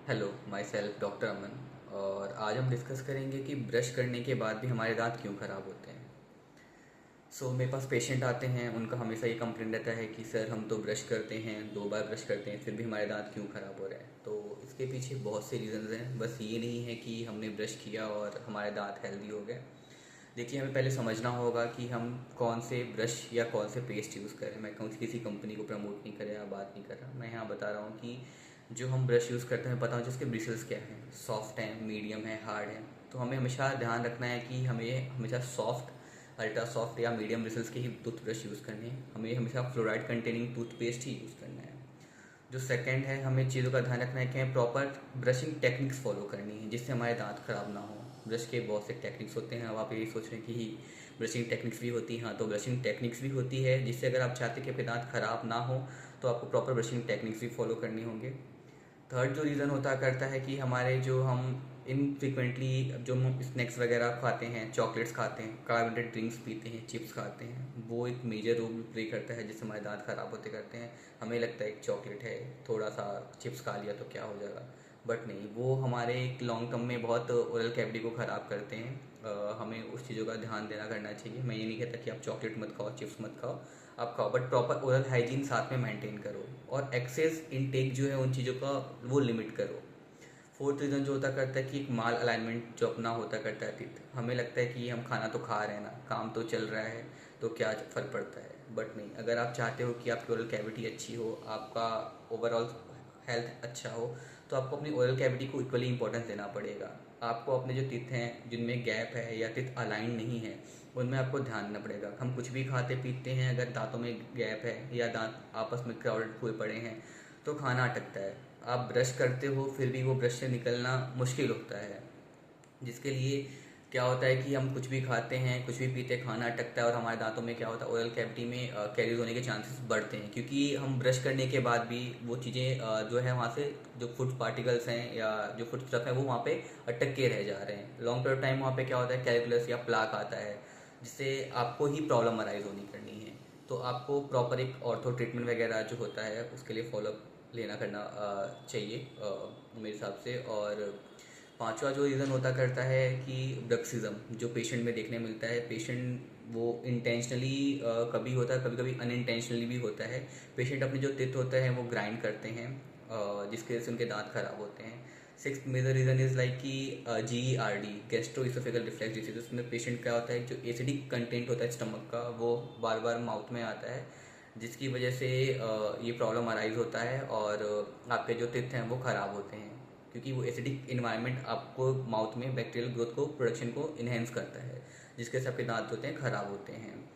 Hello, my self doctor अमन। और आज हम डिस्कस करेंगे कि ब्रश करने के बाद भी हमारे दांत क्यों ख़राब होते हैं। मेरे पास पेशेंट आते हैं, उनका हमेशा ये कंप्लेंट रहता है कि सर हम तो ब्रश करते हैं, 2 बार ब्रश करते हैं, फिर भी हमारे दांत क्यों ख़राब हो रहे हैं। तो इसके पीछे बहुत से रीज़न्स हैं, बस ये नहीं है कि हमने ब्रश किया और हमारे दांत हेल्दी हो गए। देखिए, हमें पहले समझना होगा कि हम कौन से ब्रश या कौन से पेस्ट यूज़ करें। मैं कौन किसी कंपनी को प्रमोट नहीं कर रहा या बात नहीं कर रहा, मैं यहाँ बता रहा हूँ कि जो हम ब्रश यूज़ करते हैं, पता हो जिसके ब्रिसल्स क्या हैं, सॉफ्ट हैं, मीडियम है, हार्ड है। तो हमें हमेशा ध्यान रखना है कि हमें हमेशा सॉफ्ट, अल्ट्रा सॉफ्ट या मीडियम ब्रिसल्स के ही टूथब्रश यूज़ करने हैं। हमें हमेशा फ्लोराइड कंटेनिंग टूथपेस्ट ही यूज़ करना है। जो सेकंड है, हमें चीज़ों का ध्यान रखना है कि हमें प्रॉपर ब्रशिंग टेक्निक्स फॉलो करनी है जिससे हमारे दांत ख़राब ना हो। ब्रश के बहुत से टेक्निक्स होते हैं। अब आप यही सोच रहे हैं कि ब्रशिंग टेक्निक्स भी होती हैं। हाँ, तो ब्रशिंग टेक्निक्स भी होती है जिससे अगर आप चाहते हैं कि आपके दांत ख़राब ना हो तो आपको प्रॉपर ब्रशिंग टेक्निक्स भी फॉलो करनी होंगे। थर्ड जो रीज़न होता करता है कि हमारे जो हम इनफ्रिक्वेंटली जो हम स्नैक्स वगैरह खाते हैं, चॉकलेट्स खाते हैं, कार्बोनेटेड ड्रिंक्स पीते हैं, चिप्स खाते हैं, वो एक मेजर रोल प्ले करता है जिससे हमारे दांत ख़राब होते करते हैं। हमें लगता है एक चॉकलेट है, थोड़ा सा चिप्स खा लिया तो क्या हो जाएगा, बट नहीं, वो हमारे एक लॉन्ग टर्म में बहुत ओरल कैविटी को ख़राब करते हैं। हमें उस चीज़ों का ध्यान देना करना चाहिए। मैं ये नहीं कहता कि आप चॉकलेट मत खाओ, चिप्स मत खाओ, आप खाओ, बट प्रॉपर ओरल हाइजीन साथ में मेंटेन करो और एक्सेस इनटेक जो है उन चीज़ों का वो लिमिट करो। फोर्थ रीज़न जो होता करता है कि एक माल अलाइनमेंट जो अपना होता करता है टीथ। हमें लगता है कि हम खाना तो खा रहे हैं ना, काम तो चल रहा है, तो क्या फ़र्क पड़ता है, बट नहीं। अगर आप चाहते हो कि आपकी ओरल कैविटी अच्छी हो, आपका ओवरऑल हेल्थ अच्छा हो, तो आपको अपनी ओरल कैविटी को इक्वली इंपॉर्टेंस देना पड़ेगा। आपको अपने जो टीथ हैं जिनमें गैप है या टीथ अलाइन नहीं है उनमें आपको ध्यान देना पड़ेगा। हम कुछ भी खाते पीते हैं, अगर दांतों में गैप है या दांत आपस में क्राउडेड हुए पड़े हैं तो खाना अटकता है। आप ब्रश करते हो फिर भी वो ब्रश से निकलना मुश्किल होता है, जिसके लिए क्या होता है कि हम कुछ भी खाते हैं, कुछ भी पीते हैं, खाना अटकता है और हमारे दांतों में क्या होता है, ओरल कैविटी में कैरीज होने के चांसेस बढ़ते हैं, क्योंकि हम ब्रश करने के बाद भी वो चीज़ें जो है वहाँ से जो फूड पार्टिकल्स हैं या जो फूड स्टफ है वो वहाँ पे अटक के रह जा रहे हैं। लॉन्ग पीरियड टाइम वहाँ पे क्या होता है, कैलकुलस या प्लाक आता है जिससे आपको ही प्रॉब्लम अराइज होनी करनी है। तो आपको प्रॉपर एक ऑर्थो ट्रीटमेंट वगैरह जो होता है उसके लिए फॉलो लेना करना चाहिए मेरे हिसाब से। और पांचवा जो रीज़न होता करता है कि ब्रक्सिज्म जो पेशेंट में देखने मिलता है। पेशेंट वो इंटेंशनली कभी होता है, कभी कभी अनइंटेंशनली भी होता है। पेशेंट अपने जो टिथ होते हैं वो ग्राइंड करते हैं जिसकी वजह से उनके दांत खराब होते हैं। Six major reason is like कि GERD, gastro oesophageal reflux disease. उसमें पेशेंट क्या होता है, जो एसिडिक कंटेंट होता है स्टमक का वो बार बार माउथ में आता है, जिसकी वजह से ये प्रॉब्लम अराइज होता है और आपके जो टिथ हैं वो ख़राब होते हैं, क्योंकि वो एसिडिक इन्वायरमेंट आपको माउथ में बैक्टीरियल ग्रोथ को, प्रोडक्शन को इन्हेंस करता है, जिसके सबके दांत होते हैं ख़राब होते हैं।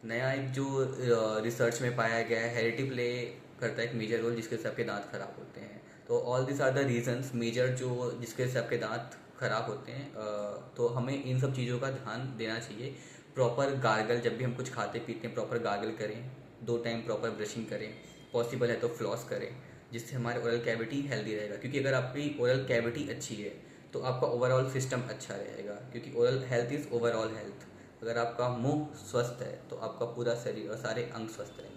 नया एक जो रिसर्च में पाया गया है, हेरिडिटी प्ले करता है एक मेजर रोल जिसके सबके दांत खराब होते हैं। तो all this are the reasons major जो जिसके सबके दांत खराब होते हैं। तो हमें इन सब चीज़ों का ध्यान देना चाहिए। प्रॉपर गार्गल, जब भी हम कुछ खाते पीते हैं प्रॉपर गार्गल करें, 2 टाइम प्रॉपर ब्रशिंग करें, पॉसिबल है तो फ्लॉस करें, जिससे हमारे ओरल कैविटी हेल्दी रहेगा। क्योंकि अगर आपकी ओरल कैविटी अच्छी है तो आपका ओवरऑल सिस्टम अच्छा रहेगा, क्योंकि oral health is overall health. अगर आपका मुंह स्वस्थ है तो आपका पूरा शरीर और सारे अंग स्वस्थ रहेंगे।